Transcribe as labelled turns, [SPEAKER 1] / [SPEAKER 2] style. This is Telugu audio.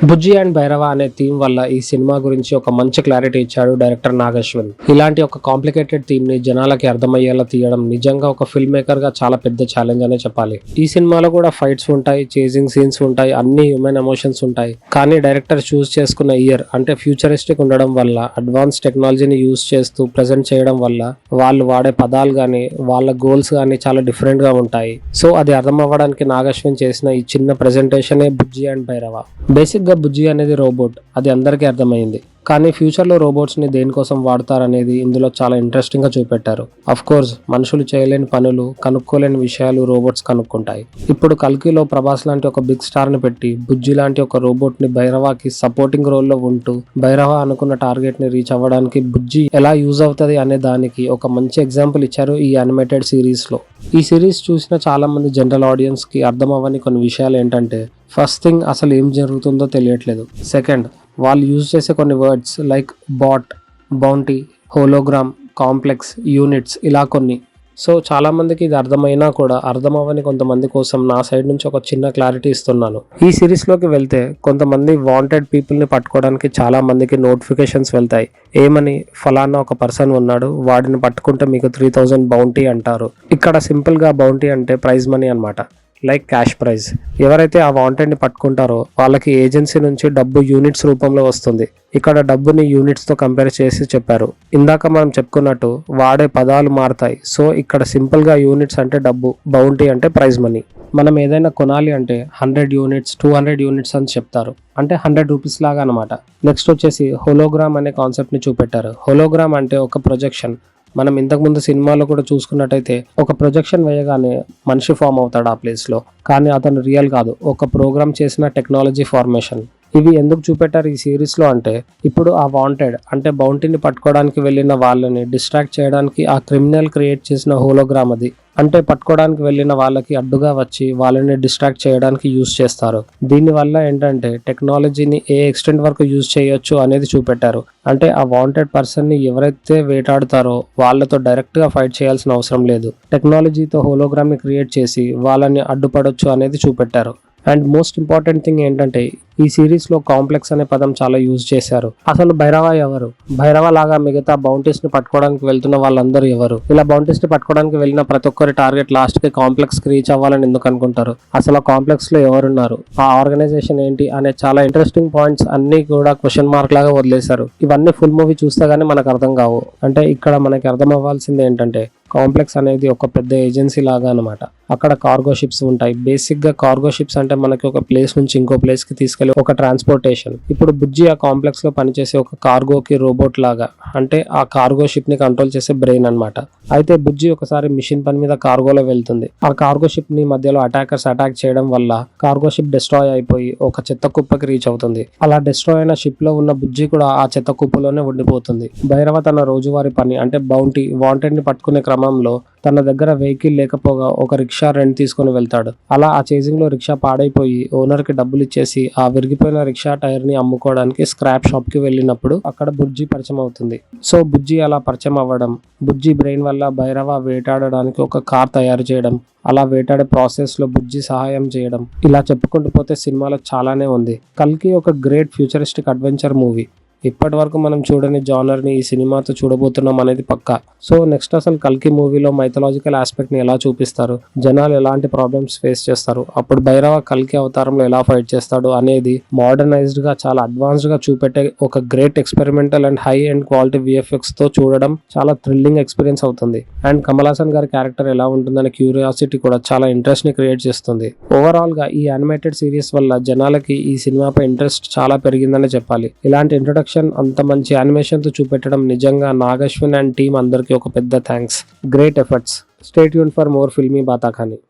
[SPEAKER 1] బుజ్జి అండ్ భైరవ అనే థీమ్ వల్ల ఈ సినిమా గురించి ఒక మంచి క్లారిటీ ఇచ్చాడు డైరెక్టర్ నాగశ్విన్. ఇలాంటి ఒక కాంప్లికేటెడ్ థీమ్ ని జనాలకి అర్థమయ్యేలా తీయడం నిజంగా ఒక ఫిల్మ్ మేకర్ గా చాలా పెద్ద ఛాలెంజ్ అనే చెప్పాలి. ఈ సినిమాలో కూడా ఫైట్స్ ఉంటాయి, చేజింగ్ సీన్స్ ఉంటాయి, అన్ని హ్యూమన్ ఎమోషన్స్ ఉంటాయి. కానీ డైరెక్టర్ చూస్ చేసుకున్న ఇయర్ అంటే ఫ్యూచరిస్టిక్ ఉండడం వల్ల, అడ్వాన్స్ టెక్నాలజీని యూస్ చేస్తూ ప్రెజెంట్ చేయడం వల్ల వాళ్ళు వాడే పదాలు గానీ వాళ్ళ గోల్స్ గానీ చాలా డిఫరెంట్ గా ఉంటాయి. సో అది అర్థం అవ్వడానికి నాగశ్విన్ చేసిన ఈ చిన్న ప్రెజెంటేషనే బుజ్జి అండ్ భైరవ. బేసిక్ గా బుజ్జి అనేది రోబోట్, అది అందరికీ అర్థమైంది. కానీ ఫ్యూచర్లో రోబోట్స్ని దేనికోసం వాడతారనేది ఇందులో చాలా ఇంట్రెస్టింగ్గా చూపెట్టారు. అఫ్ కోర్స్ మనుషులు చేయలేని పనులు, కనుక్కోలేని విషయాలు రోబోట్స్ కనుక్కుంటాయి. ఇప్పుడు కల్కిలో ప్రభాస్ లాంటి ఒక బిగ్ స్టార్ని పెట్టి బుజ్జి లాంటి ఒక రోబోట్ని భైరవాకి సపోర్టింగ్ రోల్లో ఉంటూ భైరవ అనుకున్న టార్గెట్ని రీచ్ అవ్వడానికి బుజ్జి ఎలా యూజ్ అవుతుంది అనే దానికి ఒక మంచి ఎగ్జాంపుల్ ఇచ్చారు ఈ యానిమేటెడ్ సిరీస్లో. ఈ సిరీస్ చూసిన చాలా మంది జనరల్ ఆడియన్స్కి అర్థం అవ్వని కొన్ని విషయాలు ఏంటంటే, ఫస్ట్ థింగ్ అసలు ఏం జరుగుతుందో తెలియట్లేదు. సెకండ్, వాళ్ళు యూజ్ చేసే కొన్ని words like bot, bounty, hologram, complex, units, ఇలా కొన్ని. సో చాలామందికి ఇది అర్థమైనా కూడా అర్థం అవ్వని కొంతమంది కోసం నా సైడ్ నుంచి ఒక చిన్న క్లారిటీ ఇస్తున్నాను. ఈ సిరీస్లోకి వెళ్తే కొంతమంది వాంటెడ్ పీపుల్ని పట్టుకోవడానికి చాలా మందికి నోటిఫికేషన్స్ వెళ్తాయి. ఏమని, ఫలానా ఒక పర్సన్ ఉన్నాడు, వాడిని పట్టుకుంటే మీకు 3000 బౌంటీ అంటారు. ఇక్కడ సింపుల్గా బౌంటీ అంటే ప్రైజ్ మనీ అనమాట, లైక్ క్యాష్ ప్రైజ్. ఎవరైతే ఆ వాంటెడ్ని పట్టుకుంటారో వాళ్ళకి ఏజెన్సీ నుంచి డబ్బు యూనిట్స్ రూపంలో వస్తుంది. ఇక్కడ డబ్బుని యూనిట్స్తో కంపేర్ చేసి చెప్పారు. ఇందాక మనం చెప్పుకున్నట్టు వాడే పదాలు మారుతాయి. సో ఇక్కడ సింపుల్గా యూనిట్స్ అంటే డబ్బు, బౌంటీ అంటే ప్రైజ్ మనీ. మనం ఏదైనా కొనాలి అంటే 100 యూనిట్స్, 200 యూనిట్స్ అని చెప్తారు, అంటే 100 రూపీస్ లాగా అనమాట. నెక్స్ట్ వచ్చేసి హోలోగ్రామ్ అనే కాన్సెప్ట్ని చూపెట్టారు. హోలోగ్రామ్ అంటే ఒక ప్రొజెక్షన్. మనం ఇంతకుముందు సినిమాలో కూడా చూసుకున్నట్టయితే ఒక ప్రొజెక్షన్ వేయగానే మనిషి ఫామ్ అవుతాడు ఆ ప్లేస్లో, కానీ అతను రియల్ కాదు, ఒక ప్రోగ్రామ్ చేసిన టెక్నాలజీ ఫార్మేషన్. ఇవి ఎందుకు చూపెట్టారు ఈ సిరీస్లో అంటే, ఇప్పుడు ఆ వాంటెడ్ అంటే బౌంటీని పట్టుకోవడానికి వెళ్ళిన వాళ్ళని డిస్ట్రాక్ట్ చేయడానికి ఆ క్రిమినల్ క్రియేట్ చేసిన హోలోగ్రామ్ అది. అంటే పట్టుకోవడానికి వెళ్ళిన వాళ్ళకి అడ్డుగా వచ్చి వాళ్ళని డిస్ట్రాక్ట్ చేయడానికి యూజ్ చేస్తారు. దీనివల్ల ఏంటంటే టెక్నాలజీని ఏ ఎక్స్టెంట్ వరకు యూజ్ చేయొచ్చు అనేది చూపెట్టారు. అంటే ఆ వాంటెడ్ పర్సన్ని ఎవరైతే వేటాడుతారో వాళ్ళతో డైరెక్ట్గా ఫైట్ చేయాల్సిన అవసరం లేదు, టెక్నాలజీతో హోలోగ్రామ్ని క్రియేట్ చేసి వాళ్ళని అడ్డుపడొచ్చు అనేది చూపెట్టారు. అండ్ మోస్ట్ ఇంపార్టెంట్ థింగ్ ఏంటంటే, ఈ సిరీస్లో కాంప్లెక్స్ అనే పదం చాలా యూజ్ చేశారు. అసలు భైరవ ఎవరు? భైరవ లాగా మిగతా బౌంటీస్ని పట్టుకోవడానికి వెళ్తున్న వాళ్ళందరూ ఎవరు? ఇలా బౌంటీస్ని పట్టుకోవడానికి వెళ్ళిన ప్రతి ఒక్కరి టార్గెట్ లాస్ట్కి కాంప్లెక్స్కి రీచ్ అవ్వాలని ఎందుకు అనుకుంటారు? అసలు ఆ కాంప్లెక్స్లో ఎవరున్నారు? ఆ ఆర్గనైజేషన్ ఏంటి అనే చాలా ఇంట్రెస్టింగ్ పాయింట్స్ అన్ని కూడా క్వశ్చన్ మార్క్ లాగా వదిలేశారు. ఇవన్నీ ఫుల్ మూవీ చూస్తే గానీ మనకు అర్థం కావు. అంటే ఇక్కడ మనకి అర్థం అవ్వాల్సింది ఏంటంటే, కాంప్లెక్స్ అనేది ఒక పెద్ద ఏజెన్సీ లాగా అనమాట. అక్కడ కార్గో షిప్స్ ఉంటాయి. బేసిక్గా కార్గో షిప్స్ అంటే మనకి ఒక ప్లేస్ నుంచి ఇంకో ప్లేస్కి తీసుకెళ్లి ఒక ట్రాన్స్పోర్టేషన్. ఇప్పుడు బుజ్జి ఆ కాంప్లెక్స్లో పనిచేసే ఒక కార్గోకి రోబోట్ లాగా, అంటే ఆ కార్గో షిప్ని కంట్రోల్ చేసే బ్రెయిన్ అనమాట. అయితే బుజ్జి ఒకసారి మిషన్ పని మీద కార్గోలో వెళ్తుంది. ఆ కార్గో షిప్ని మధ్యలో అటాకర్స్ అటాక్ చేయడం వల్ల కార్గో షిప్ డిస్ట్రాయ్ అయిపోయి ఒక చెత్త కుప్పకి రీచ్ అవుతుంది. అలా డిస్ట్రాయ్ అయిన షిప్లో ఉన్న బుజ్జి కూడా ఆ చెత్త కుప్పలోనే ఉండిపోతుంది. భైరవ తన రోజువారీ పని అంటే బౌంటీ, వాంటెడ్ని పట్టుకునే క్రమంలో తన దగ్గర వెహికల్ లేకపోగా ఒక రిక్షా రెంట్ తీసుకొని వెళ్తాడు. అలా ఆ చేజింగ్ లో రిక్షా పాడైపోయి ఓనర్ కి డబ్బులు ఇచ్చేసి ఆ విరిగిపోయిన రిక్షా టైర్ ని అమ్ముకోవడానికి స్క్రాప్ షాప్ కి వెళ్ళినప్పుడు అక్కడ బుజ్జి పరిచయం అవుతుంది. సో బుజ్జి అలా పరిచయం అవ్వడం, బుజ్జి బ్రెయిన్ వల్ల భైరవ వేటాడడానికి ఒక కార్ తయారు చేయడం, అలా వేటాడే ప్రాసెస్ లో బుజ్జి సహాయం చేయడం, ఇలా చెప్పుకుంటూ పోతే సినిమాలో చాలానే ఉంది. కల్కి ఒక గ్రేట్ ఫ్యూచరిస్టిక్ అడ్వెంచర్ మూవీ. ఇప్పటి వరకు మనం చూడని జానర్ని ఈ సినిమాతో చూడబోతున్నాం అనేది పక్కా. సో నెక్స్ట్ అసలు కల్కి మూవీలో మైథలాజికల్ ఆస్పెక్ట్ని ఎలా చూపిస్తారు, జనాలు ఎలాంటి ప్రాబ్లమ్స్ ఫేస్ చేస్తారు, అప్పుడు భైరవ కల్కి అవతారంలో ఎలా ఫైట్ చేస్తాడు అనేది మోడర్నైజ్డ్గా చాలా అడ్వాన్స్డ్గా చూపెట్టే ఒక great experimental and high and quality విఎఫ్ఎక్స్తో చూడడం చాలా థ్రిల్లింగ్ ఎక్స్పీరియన్స్ అవుతుంది. అండ్ కమల్ హాసన్ గారి క్యారెక్టర్ ఎలా ఉంటుందనే క్యూరియాసిటీ కూడా చాలా ఇంట్రెస్ట్ని క్రియేట్ చేస్తుంది. ఓవరాల్గా ఈ యానిమేటెడ్ సిరీస్ వల్ల జనాలకి ఈ సినిమాపై ఇంట్రెస్ట్ చాలా పెరిగిందని చెప్పాలి. ఇలాంటి ఇంట్రొడక్షన్ అంత మంచి యానిమేషన్ తో చూపెట్టడం నిజంగా నాగశ్విన్ అండ్ టీమ్ అందరికీ ఒక పెద్ద thanks. Great efforts. Stay tuned for more filmy బాతాఖాని.